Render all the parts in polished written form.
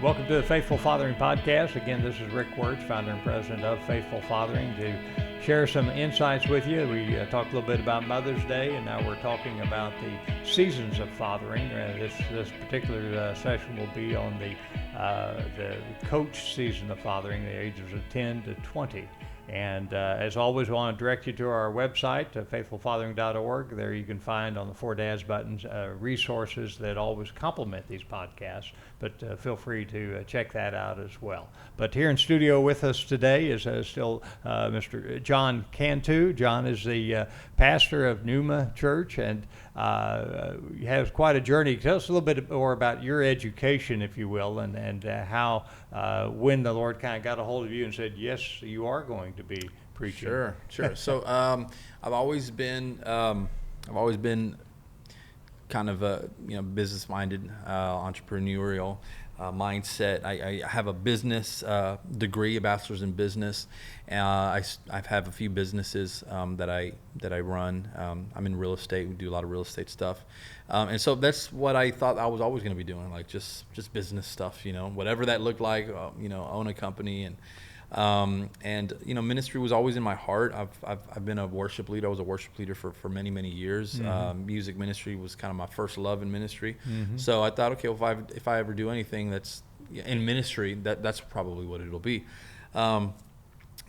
Welcome to the Faithful Fathering Podcast. Again, this is Rick Wirtz, founder and president of Faithful Fathering, to share some insights with you. We talked a little bit about Mother's Day, and now we're talking about the seasons of fathering. This particular session will be on the coach season of fathering, the ages of 10 to 20. And as always, I want to direct you to our website, faithfulfathering.org. There you can find on the For Dads buttons resources that always complement these podcasts, but feel free to check that out as well. But here in studio with us today is still Mr. John Cantu. John is the pastor of Pneuma Church, and has quite a journey. Tell us a little bit more about your education, if you will, and how when the Lord kind of got a hold of you and said, yes, you are going to be preaching. Sure. So I've always been kind of a business-minded, entrepreneurial mindset. I have a business degree, a bachelor's in business. I have a few businesses that I run. I'm in real estate. We do a lot of real estate stuff, and so that's what I thought I was always going to be doing, like just business stuff. Whatever that looked like. Own a company and ministry was always in my heart. I've been a worship leader. I was a worship leader for many years. Mm-hmm. Music ministry was kind of my first love in ministry. Mm-hmm. So I thought, okay, well, if I ever do anything that's in ministry, that's probably what it'll be. And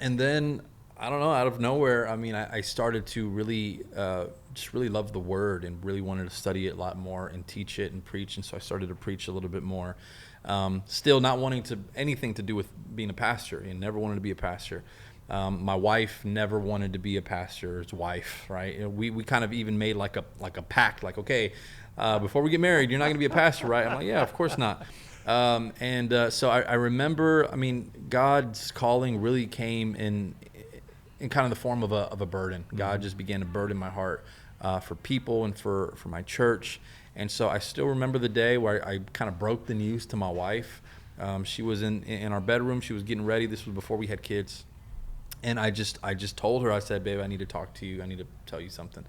then I don't know, out of nowhere, I started to really just really love the Word and really wanted to study it a lot more and teach it and preach. And so I started to preach a little bit more. Still not wanting anything to do with being a pastor, and never wanted to be a pastor. My wife never wanted to be a pastor's wife, right? We kind of even made like a pact, like, okay, before we get married, you're not going to be a pastor, right? I'm like, yeah, of course not. So I remember, God's calling really came in kind of the form of a burden. Mm-hmm. God just began to burden my heart for people and for my church. And so I still remember the day where I kind of broke the news to my wife. She was in our bedroom. She was getting ready. This was before we had kids. And I just told her, I said, babe, I need to talk to you. I need to tell you something.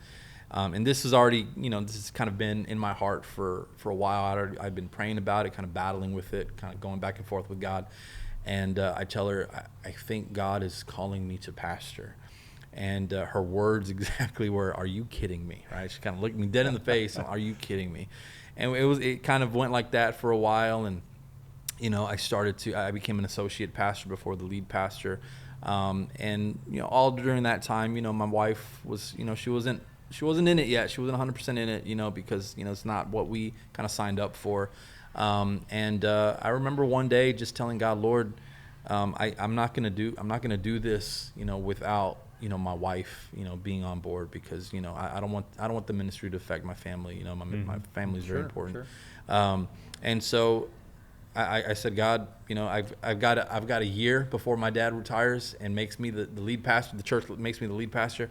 And this has already, this has kind of been in my heart for a while. I've been praying about it, kind of battling with it, kind of going back and forth with God. And I tell her, I think God is calling me to pastor. And her words exactly were, "Are you kidding me?" Right? She kind of looked me dead in the face. "Are you kidding me?" And it kind of went like that for a while. And I became an associate pastor before the lead pastor. And all during that time, my wife was, she wasn't in it yet. She wasn't 100% in it, because it's not what we kind of signed up for. And I remember one day just telling God, Lord, I'm not gonna do this, without my wife, being on board, because I don't want the ministry to affect my family. My family is very important. Sure. And so I said, God, I've got a year before my dad retires and makes me the lead pastor. The church makes me the lead pastor.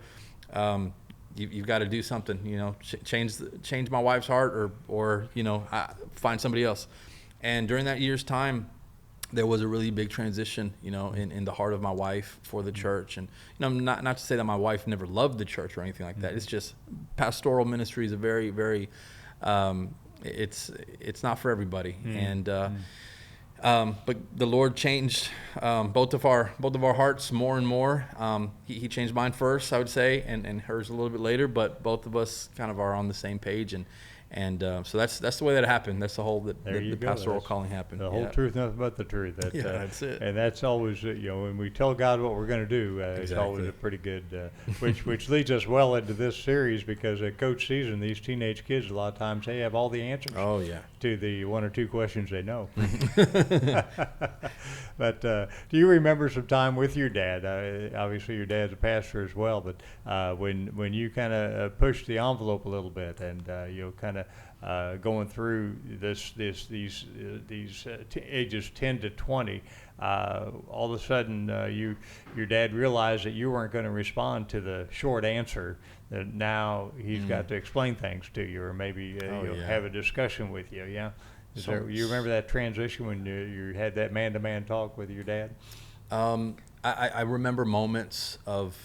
You've got to do something. Change my wife's heart, or find somebody else. And during that year's time, there was a really big transition, in the heart of my wife for the church. And, not to say that my wife never loved the church or anything like that. Mm-hmm. It's just pastoral ministry is a very, very, it's not for everybody. Mm-hmm. And, but the Lord changed both of our hearts more and more. He changed mine first, I would say, and hers a little bit later. But both of us kind of are on the same page, and so that's the way that it happened. That's the whole the pastoral calling happened. The whole truth, nothing but the truth. That's it. And that's always when we tell God what we're going to do. Exactly. It's always a pretty good. Which leads us well into this series, because at Coach Season, these teenage kids a lot of times they have all the answers. Oh yeah. To the one or two questions they know. But do you remember some time with your dad? Obviously, your dad's a pastor as well. But when you kind of pushed the envelope a little bit, and kind of going through these ages 10 to 20, all of a sudden your dad realized that you weren't going to respond to the short answer. That now he's got to explain things to you, or maybe have a discussion with you. Yeah. You remember that transition when you had that man-to-man talk with your dad? I remember moments of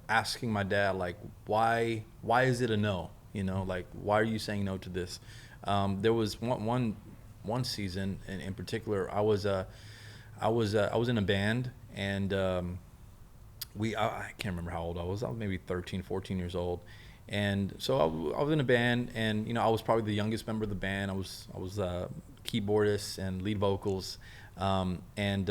asking my dad, like, why is it a no? Like, why are you saying no to this? There was one one season in particular, I was in a band, and I can't remember how old I was. I was maybe 13, 14 years old. And so I was in a band, and I was probably the youngest member of the band. I was keyboardist and lead vocals, and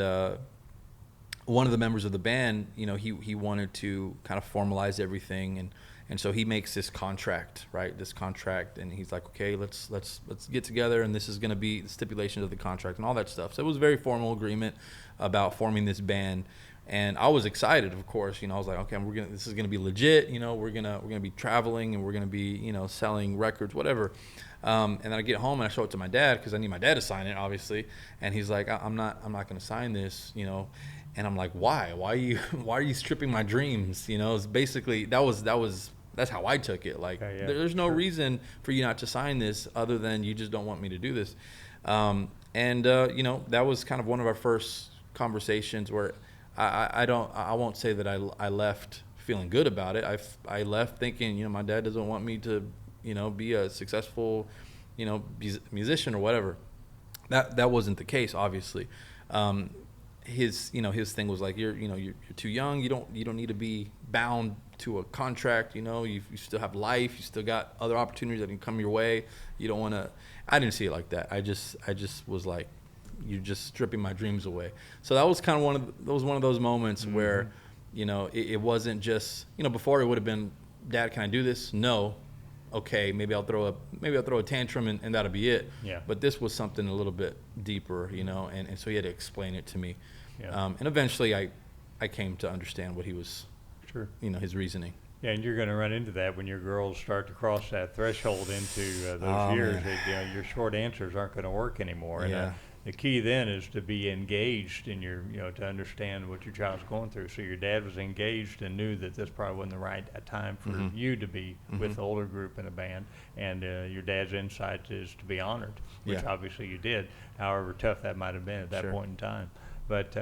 one of the members of the band, he wanted to kind of formalize everything, and so he makes this contract, right? This contract, and he's like, okay, let's get together, and this is going to be the stipulations of the contract and all that stuff. So it was a very formal agreement about forming this band. And I was excited, of course. I was like, okay, this is gonna be legit. We're gonna be traveling, and we're gonna be, selling records, whatever. And then I get home and I show it to my dad, because I need my dad to sign it, obviously. And he's like, I'm not gonna sign this, And I'm like, why? Why are you stripping my dreams? It's basically that's how I took it. Like, yeah, there's no reason for you not to sign this, other than you just don't want me to do this. That was kind of one of our first conversations where. I won't say that I left feeling good about it. I left thinking, my dad doesn't want me to, be a successful, musician or whatever. That wasn't the case, obviously. His thing was like, you're too young. You don't need to be bound to a contract. You still have life. You still got other opportunities that can come your way. You don't want to. I didn't see it like that. I just was like, you're just stripping my dreams away. So that was kind of one of those moments where, it wasn't just, before it would have been, Dad, can I do this? No. Okay, maybe I'll throw a tantrum and that'll be it. Yeah. But this was something a little bit deeper, and so he had to explain it to me. Yeah. And eventually I came to understand what he was, sure. His reasoning. Yeah, and you're going to run into that when your girls start to cross that threshold into those years. That, your short answers aren't going to work anymore. And, Yeah. the key then is to be engaged in your, to understand what your child's going through. So your dad was engaged and knew that this probably wasn't the right time for you to be with the older group in a band. And your dad's insight is to be honored, which obviously you did, however tough that might have been at that point in time. But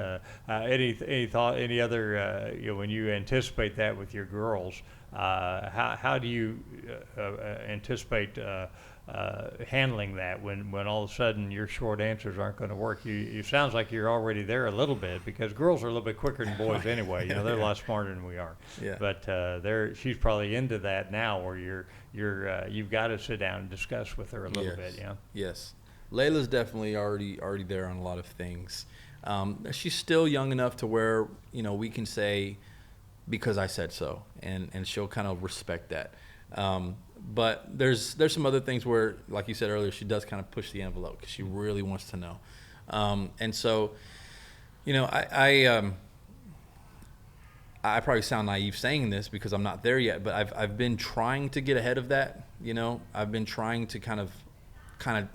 any thought, any other, when you anticipate that with your girls, how do you anticipate handling that when all of a sudden your short answers aren't going to work? It sounds like you're already there a little bit, because girls are a little bit quicker than boys anyway. They're a lot smarter than we are. Yeah. But she's probably into that now, where you've got to sit down and discuss with her a little bit. Yeah. Yes. Layla's definitely already there on a lot of things. She's still young enough to where we can say, because I said so, and she'll kind of respect that. But there's some other things where, like you said earlier, she does kind of push the envelope because she really wants to know. And so, I probably sound naive saying this because I'm not there yet, but I've been trying to get ahead of that. I've been trying to kind of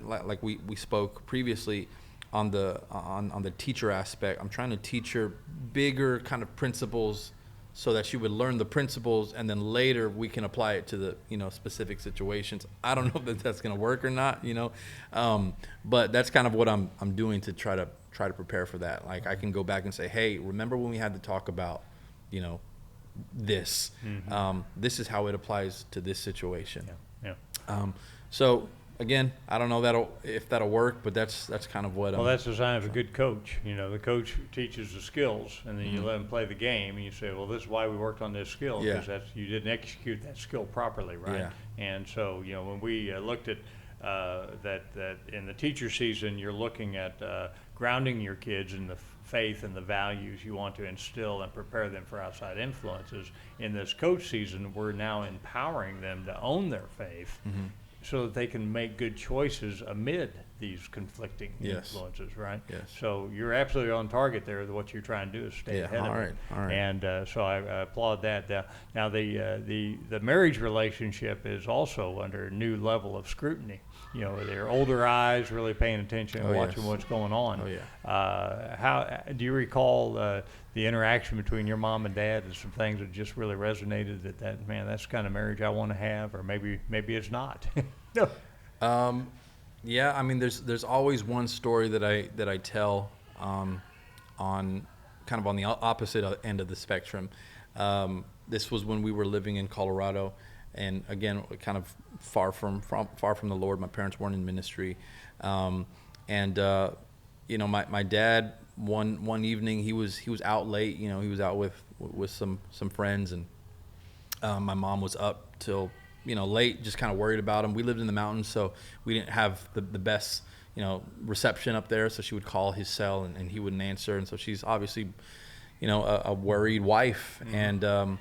like we spoke previously on the teacher aspect. I'm trying to teach her bigger kind of principles, so that she would learn the principles, and then later we can apply it to the specific situations. I don't know if that's going to work or not, but that's kind of what I'm doing to try to prepare for that. Like, I can go back and say, hey, remember when we had to talk about this? This is how it applies to this situation. So again, I don't know if that'll work, but that's kind of what. Well, that's the sign of a good coach. The coach teaches the skills, and then you let them play the game, and you say, well, this is why we worked on this skill, because you didn't execute that skill properly, right? Yeah. And so, when we looked at that in the teacher season, you're looking at grounding your kids in the faith and the values you want to instill and prepare them for outside influences. In this coach season, we're now empowering them to own their faith, so that they can make good choices amid these conflicting influences, right? Yes. So you're absolutely on target there. What you're trying to do is stay ahead of it. All right. And so I applaud that. Now the marriage relationship is also under a new level of scrutiny. Their older eyes really paying attention and watching what's going on. Oh, yeah. How do you recall the interaction between your mom and dad, and some things that just really resonated, that's the kind of marriage I want to have, or maybe it's not? No. Yeah, I mean, there's always one story that I tell on kind of on the opposite end of the spectrum. This was when we were living in Colorado, and again, kind of far from the Lord. My parents weren't in ministry, And my dad one evening he was out late. He was out with some friends, and my mom was up till late, just kind of worried about him. We lived in the mountains, so we didn't have the best reception up there. So she would call his cell, and he wouldn't answer. And so she's obviously a worried wife, and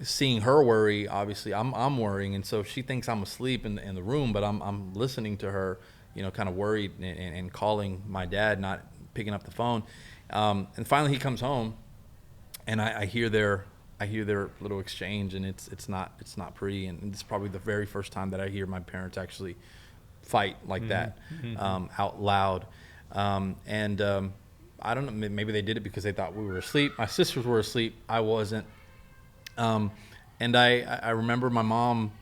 seeing her worry, obviously I'm worrying, and so she thinks I'm asleep in the room, but I'm listening to her, kind of worried and calling my dad, not picking up the phone. And finally he comes home, and I hear their little exchange, and it's not pretty, and it's probably the very first time that I hear my parents actually fight like that out loud. And I don't know, maybe they did it because they thought we were asleep. My sisters were asleep, I wasn't. And I remember my mom,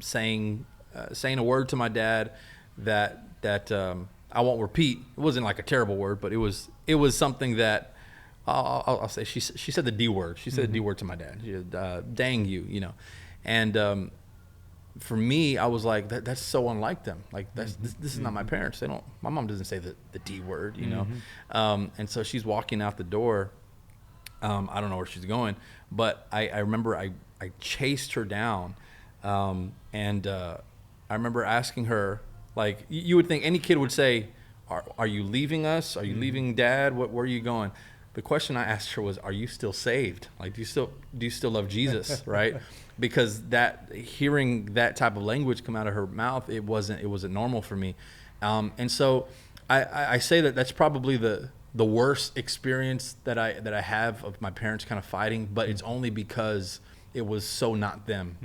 saying a word to my dad that I won't repeat. It wasn't like a terrible word, but it was something that I'll say. She said the D word. She said the D word to my dad. She said, "Dang you," And for me, I was like, that's so unlike them. Like this is not my parents. My mom doesn't say the D word, And so she's walking out the door. I don't know where she's going, but I remember I chased her down, and I remember asking her, like, you would think any kid would say, are you leaving us? Are you leaving Dad? Where are you going? The question I asked her was, are you still saved? Like, do you still love Jesus? Right? Because hearing that type of language come out of her mouth, it wasn't normal for me. And so I say that's probably the worst experience that I have of my parents kind of fighting, but it's only because it was so not them.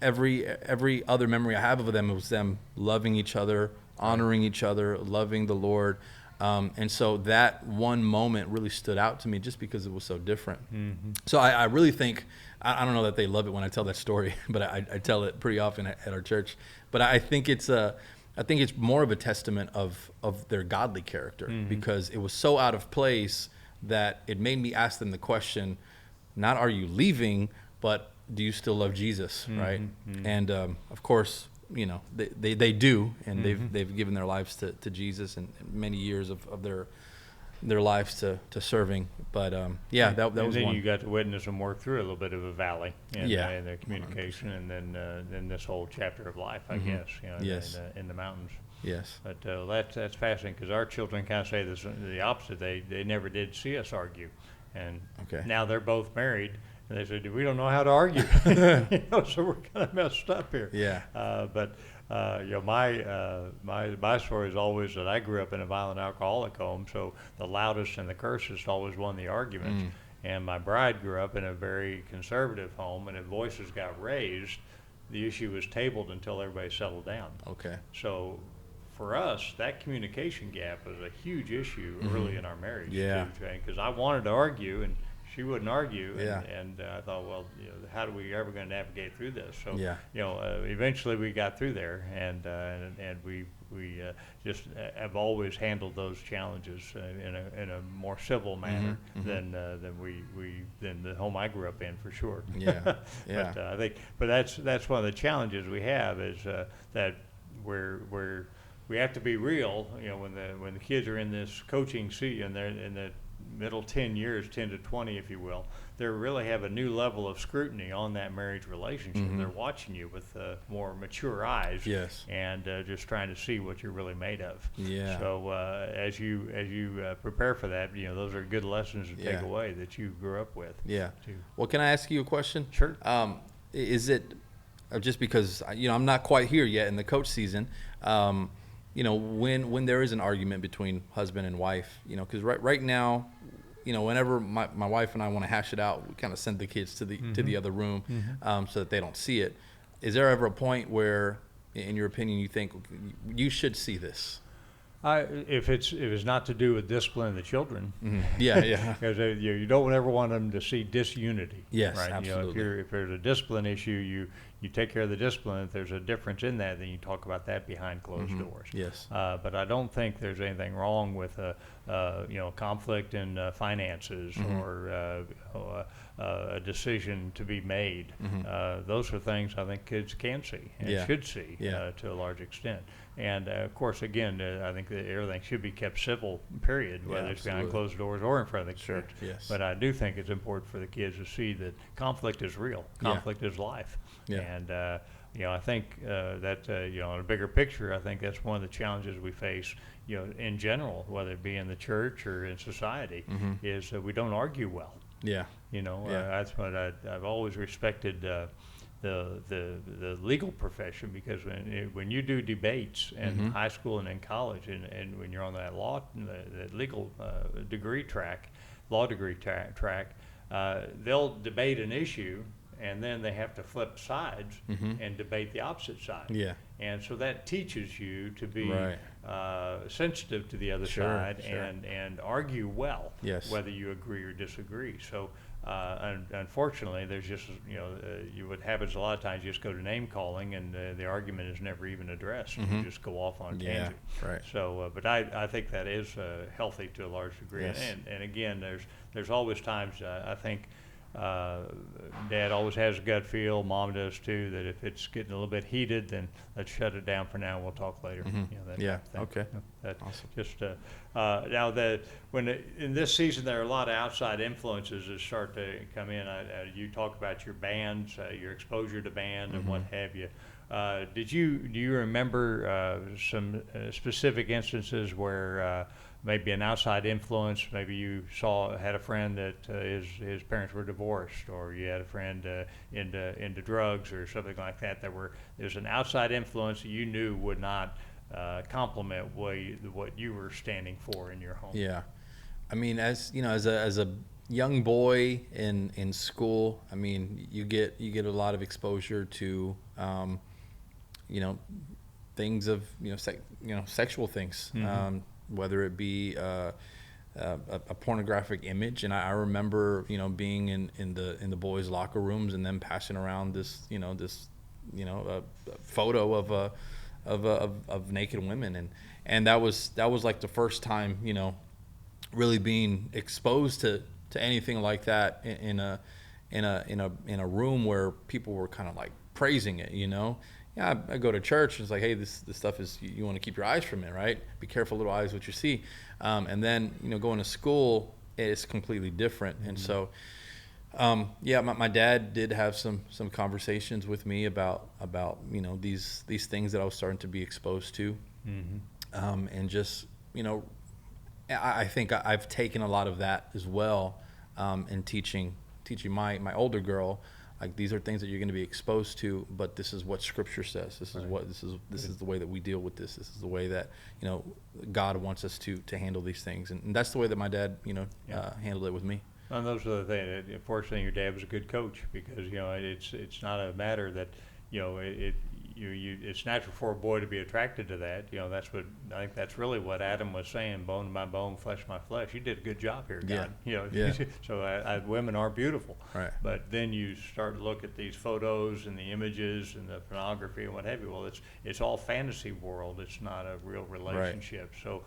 Every other memory I have of them, it was them loving each other, honoring each other, loving the Lord. And so that one moment really stood out to me just because it was so different. So I really think, I don't know that they love it when I tell that story, but I tell it pretty often at our church. But I think it's more of a testament of their godly character, because it was so out of place that it made me ask them the question, not are you leaving, but do you still love Jesus, right? And of course, they do, and they've given their lives to Jesus, and many years of their lives to serving. But that was then one. You got to witness them work through a little bit of a valley in their communication, 100%. And then this whole chapter of life, I guess, Yes. in the mountains. Yes. But that's fascinating, because our children kind of say the opposite. They never did see us argue, and now they're both married. And they said, we don't know how to argue, so we're kind of messed up here. Yeah. My story is always that I grew up in a violent alcoholic home, so the loudest and the cursest always won the arguments. And my bride grew up in a very conservative home, and if voices got raised, the issue was tabled until everybody settled down. Okay. So for us, that communication gap was a huge issue early in our marriage. Yeah. Because I wanted to argue, and she wouldn't argue, Yeah. and I thought, well, how do we ever going to navigate through this? So, Yeah. Eventually we got through there, and we just have always handled those challenges in a more civil manner than the home I grew up in, for sure. Yeah. Yeah. But I think, that's one of the challenges we have, is that we have to be real. When the kids are in this coaching seat, and they're in the middle 10 years, 10 to 20, if you will, they really have a new level of scrutiny on that marriage relationship. They're watching you with more mature eyes, Yes. and just trying to see what you're really made of. Yeah. So as you prepare for that, those are good lessons to take away that you grew up with. Yeah. Well, can I ask you a question? Sure. Is it just because I'm not quite here yet in the coach season? When there is an argument between husband and wife, because right now, whenever my wife and I want to hash it out, we kind of send the kids to the other room, so that they don't see it. Is there ever a point where, in your opinion, you think you should see this? If it's not to do with discipline of the children, Yeah, because you don't ever want them to see disunity. Yes, right? absolutely. If there's a discipline issue, you take care of the discipline. If there's a difference in that, then you talk about that behind closed doors. Yes. But I don't think there's anything wrong with conflict in finances or a decision to be made. Those are things I think kids can see and should see to a large extent. And of course, again, I think that everything should be kept civil, period, whether it's behind closed doors or in front of the kids. Yes. But I do think it's important for the kids to see that conflict is real. Conflict is life. And I think that in a bigger picture, I think that's one of the challenges we face, in general, whether it be in the church or in society, is we don't argue well. That's what I've always respected. The legal profession, because when you do debates in high school and in college, and when you're on that that legal law degree track, they'll debate an issue, and then they have to flip sides and debate the opposite side. And so that teaches you to be sensitive to the other side and argue well, whether you agree or disagree. So unfortunately, there's just, what happens a lot of times, you just go to name calling, and the argument is never even addressed. You just go off on a tangent. So, but I think that is healthy to a large degree. And again, there's always times, I think, Dad always has a gut feel, Mom does too, that if it's getting a little bit heated, then let's shut it down for now. We'll talk later. Okay. That's awesome. Just now in this season, there are a lot of outside influences that start to come in. You talk about your bands, your exposure to band, and what have you. Do you remember some specific instances where maybe an outside influence, maybe you had a friend that his parents were divorced, or you had a friend into drugs or something like that, there's an outside influence that you knew would not complement what you were standing for in your home? I mean, as a young boy in school, I mean, you get a lot of exposure to things of sexual things, whether it be a pornographic image. And I remember being in the boys' locker rooms and them passing around this a photo of naked women, and that was like the first time really being exposed to anything like that in a room where people were kind of like praising it. I go to church and it's like, hey, this stuff is, you want to keep your eyes from it, right? Be careful, little eyes, what you see. And then going to school, it's completely different. And so my dad did have some conversations with me about these things that I was starting to be exposed to, and just I think I've taken a lot of that as well, in teaching my older girl, like, these are things that you're going to be exposed to, but this is what Scripture says. This is the way that we deal with this. This is the way that God wants us to handle these things, and that's the way that my dad handled it with me. And those are the things. Fortunately, your dad was a good coach, because it's not a matter that it's natural for a boy to be attracted to that. I think that's really what Adam was saying: bone to my bone, flesh to my flesh. You did a good job here, God. So women are beautiful, right? But then you start to look at these photos and the images and the pornography and what have you. Well, it's all fantasy world. It's not a real relationship. Right. So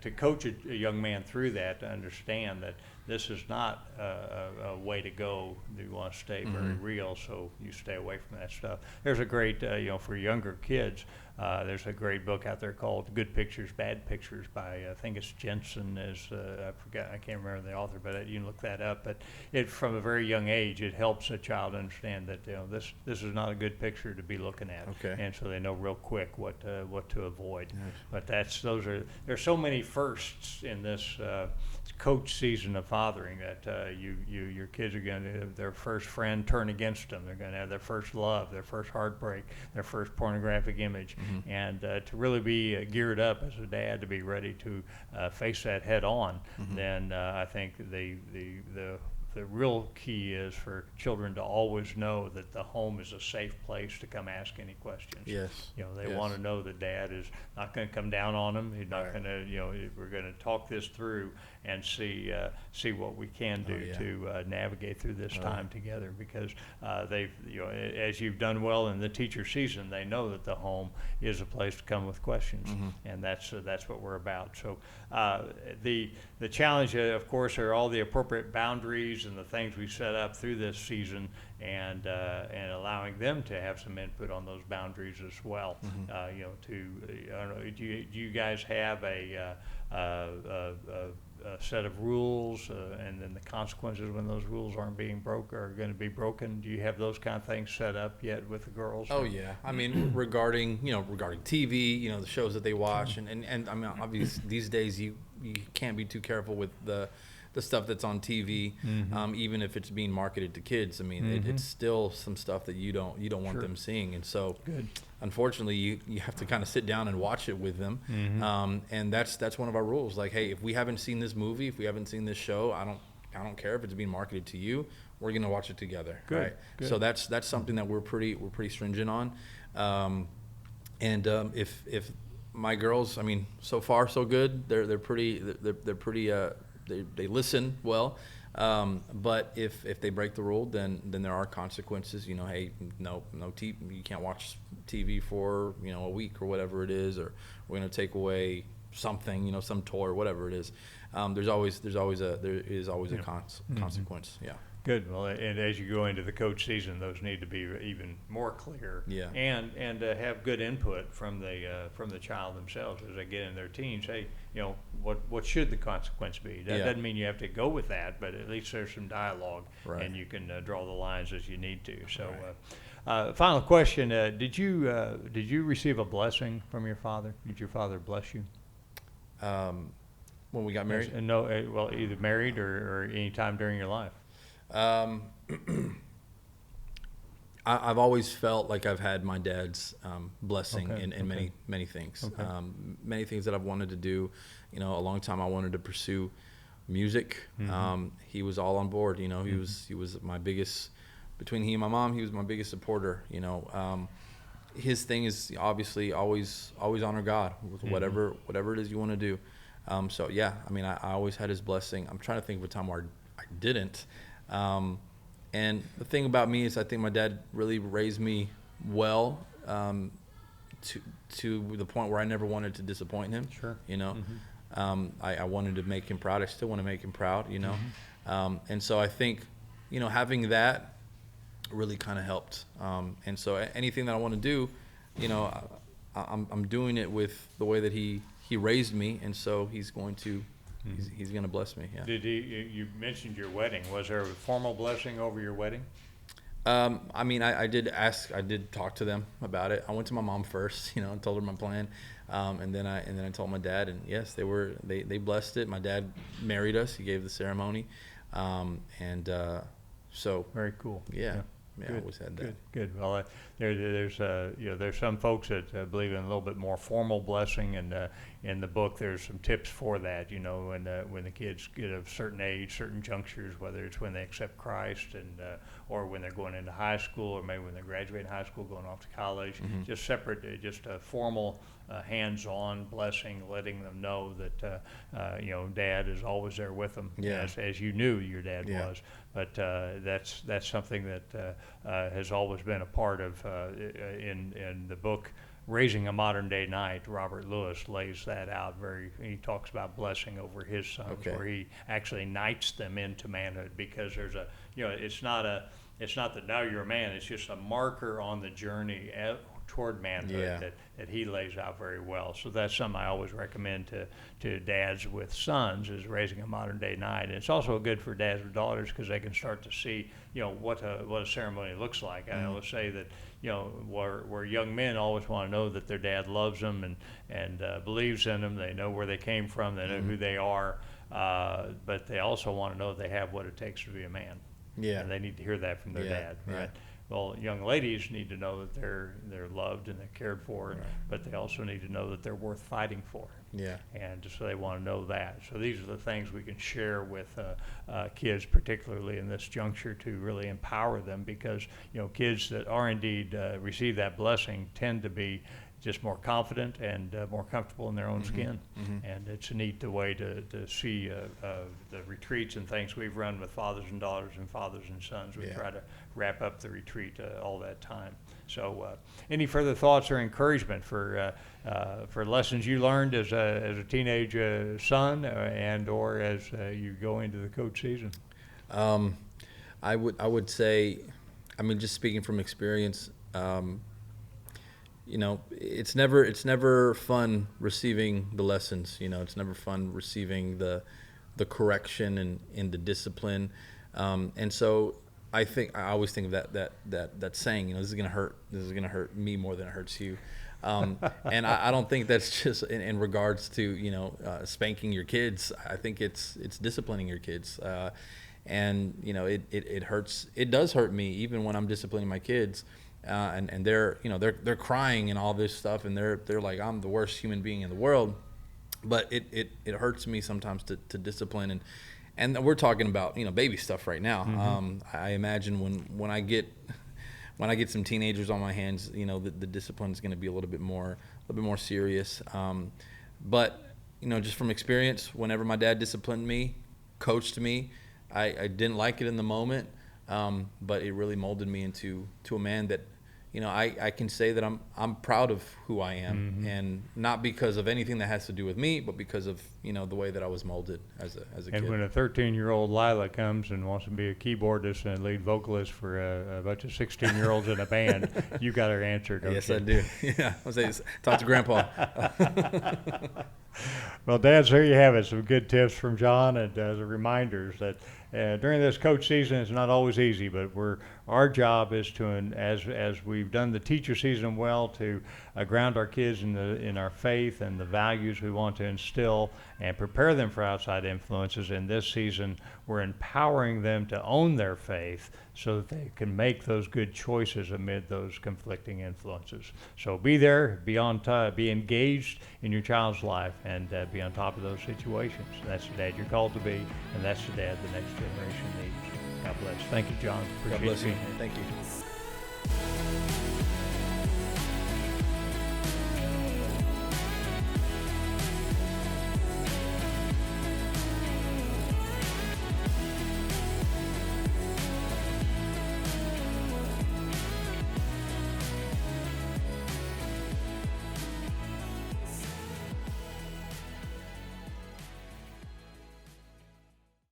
to coach a young man through that, to understand that this is not a way to go. You want to stay very real, so you stay away from that stuff. There's a great, for younger kids, there's a great book out there called Good Pictures, Bad Pictures by, I think it's Jensen, I can't remember the author, but you can look that up. But from a very young age, it helps a child understand that this is not a good picture to be looking at. Okay. And so they know real quick what to avoid. Nice. But there's so many firsts in this coach season of fathering, that your kids are going to have their first friend turn against them. They're going to have their first love, their first heartbreak, their first pornographic image, and to really be geared up as a dad to be ready to face that head on. Then I think the the real key is for children to always know that the home is a safe place to come ask any questions. Yes. They Yes. want to know that Dad is not going to come down on them. He's not Right. going to, we're going to talk this through and see what we can do yeah. to navigate through this Right. time together, because they've, as you've done well in the teacher season, they know that the home is a place to come with questions, and that's what we're about. So the challenge, of course, are all the appropriate boundaries and the things we set up through this season, and allowing them to have some input on those boundaries as well. I don't know, do you guys have a set of rules, and then the consequences when those rules aren't being are going to be broken? Do you have those kind of things set up yet with the girls? Oh yeah, I mean regarding TV, the shows that they watch, and I mean obviously these days you can't be too careful with the stuff that's on TV, even if it's being marketed to kids. I mean it's still some stuff that you don't want them seeing, and so unfortunately you have to kind of sit down and watch it with them, and that's one of our rules. Like, hey, if we haven't seen this movie, if we haven't seen this show, I don't care if it's being marketed to you. We're gonna watch it together, right? Good. So that's something that we're pretty stringent on, if my girls, I mean, so far so good. They're pretty they listen well, but if they break the rule, then there are consequences. Hey, no TV, you can't watch TV for a week or whatever it is, or we're gonna take away something, some toy or whatever it is. There is always a consequence. Yeah. Good. Well, and as you go into the coach season, those need to be even more clear. Yeah. And have good input from the child themselves as they get in their teens. Hey, what should the consequence be? That doesn't mean you have to go with that, but at least there's some dialogue, Right. and you can draw the lines as you need to. So, final question: Did you receive a blessing from your father? Did your father bless you? When we got married? No. Well, either married or any time during your life. I've always felt like I've had my dad's blessing in many things. Okay. Many things that I've wanted to do. A long time I wanted to pursue music. He was all on board. He was my biggest, between he and my mom, he was my biggest supporter. His thing is obviously always honor God with whatever it is you want to do. So yeah, I mean, I always had his blessing. I'm trying to think of a time where I didn't. And the thing about me is I think my dad really raised me well, to the point where I never wanted to disappoint him. Sure. I wanted to make him proud. I still want to make him proud, and so I think, having that really kind of helped. And so anything that I want to do, I'm doing it with the way that he raised me, and so he's going to bless me. Yeah. Did you mentioned your wedding? Was there a formal blessing over your wedding? I mean, I did talk to them about it. I went to my mom first, and told her my plan, and then I told my dad, and yes, they blessed it. My dad married us. He gave the ceremony, so Very cool. Yeah. Good. I always had that. Good. Well, there's some folks that believe in a little bit more formal blessing, and in the book there's some tips for that. When the kids get of certain age, certain junctures, whether it's when they accept Christ, and or when they're going into high school, or maybe when they're graduating high school, going off to college, just separate, just a formal, hands-on blessing, letting them know that Dad is always there with them, as you knew your dad was. But that's something that has always been a part of in the book Raising a Modern Day Knight. Robert Lewis lays that out he talks about blessing over his sons, where he actually knights them into manhood, because there's it's not that now you're a man, it's just a marker on the journey toward manhood that he lays out very well. So that's something I always recommend to dads with sons, is Raising a Modern Day Knight. And it's also good for dads with daughters, because they can start to see what a ceremony looks like. I always say that where young men always want to know that their dad loves them and believes in them, they know where they came from, they know who they are, but they also want to know they have what it takes to be a man. Yeah. And they need to hear that from their dad, right? Well, young ladies need to know that they're loved and they're cared for, Right. but they also need to know that they're worth fighting for. Yeah. And so they want to know that. So these are the things we can share with kids, particularly in this juncture, to really empower them, because kids that are indeed receive that blessing tend to be just more confident and more comfortable in their own skin. And it's a neat way to see the retreats and things we've run with fathers and daughters and fathers and sons. We try to wrap up the retreat all that time. So any further thoughts or encouragement for lessons you learned as a teenage son and or as you go into the coach season? I would say, I mean, just speaking from experience, it's never fun receiving the lessons. It's never fun receiving the correction and the discipline. And so I always think of that saying, this is gonna hurt. This is gonna hurt me more than it hurts you. And I don't think that's just in regards to spanking your kids. I think it's disciplining your kids. And it hurts. It does hurt me even when I'm disciplining my kids. And they're crying and all this stuff, and they're like, I'm the worst human being in the world. But it hurts me sometimes to discipline, and we're talking about baby stuff right now. I imagine when I get some teenagers on my hands, the discipline is going to be a little bit more serious. But just from experience, whenever my dad disciplined me, coached me, I didn't like it in the moment, but it really molded me into a man that I can say that I'm proud of who I am, and not because of anything that has to do with me, but because of the way that I was molded as a kid. And when a 13-year-old Lila comes and wants to be a keyboardist and a lead vocalist for a bunch of 16-year-olds in a band, you got her answer, don't Yes, you? I do. Yeah, I'll say, talk to Grandpa. Well, dads, there you have it. Some good tips from John, and the reminders that during this coach season, it's not always easy, but our job is to, as we've done the teacher season well, to ground our kids in our faith and the values we want to instill and prepare them for outside influences. In this season, we're empowering them to own their faith so that they can make those good choices amid those conflicting influences. So be there, be engaged in your child's life, and be on top of those situations. That's the dad you're called to be, and that's the dad the next generation needs. God bless. Thank you, John. Appreciate God bless you. being here. Thank you.